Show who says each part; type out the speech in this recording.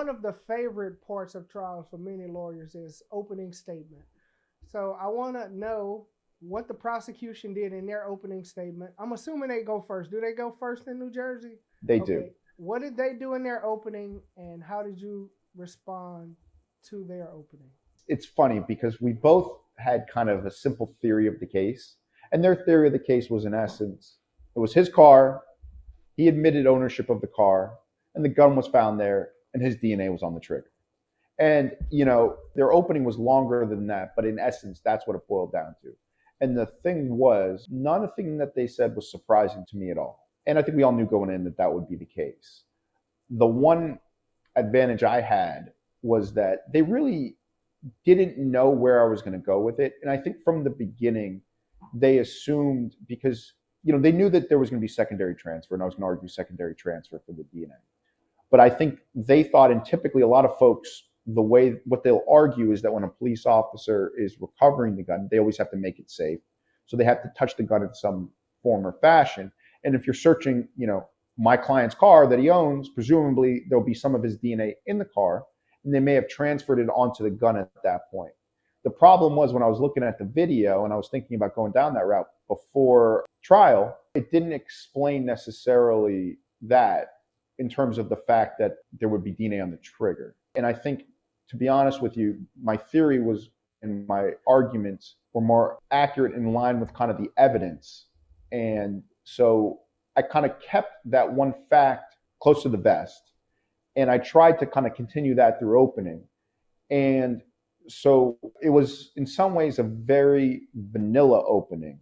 Speaker 1: one of the favorite parts of trials for many lawyers is opening statement. So I want to know what the prosecution did in their opening statement. I'm assuming they go first. Do they go first in New Jersey?
Speaker 2: They do.
Speaker 1: Okay. What did they do in their opening, and how did you respond to their opening?
Speaker 2: It's funny because we both had kind of a simple theory of the case. And their theory of the case was, in essence, it was his car. He admitted ownership of the car, and the gun was found there, and his DNA was on the trigger. And, their opening was longer than that, but in essence, that's what it boiled down to. And the thing was, nothing that they said was surprising to me at all. And I think we all knew going in that that would be the case. The one advantage I had was that they really didn't know where I was going to go with it. And I think from the beginning, they assumed because, they knew that there was going to be secondary transfer, and I was going to argue secondary transfer for the DNA. But I think they thought, and typically a lot of folks, what they'll argue is that when a police officer is recovering the gun, they always have to make it safe. So they have to touch the gun in some form or fashion. And if you're searching, my client's car that he owns, presumably there'll be some of his DNA in the car, and they may have transferred it onto the gun at that point. The problem was when I was looking at the video and I was thinking about going down that route before trial, it didn't explain necessarily that in terms of the fact that there would be DNA on the trigger. And I think, to be honest with you, my theory was, and my arguments were more accurate in line with kind of the evidence. And so I kind of kept that one fact close to the vest. And I tried to kind of continue that through opening. And so it was in some ways a very vanilla opening.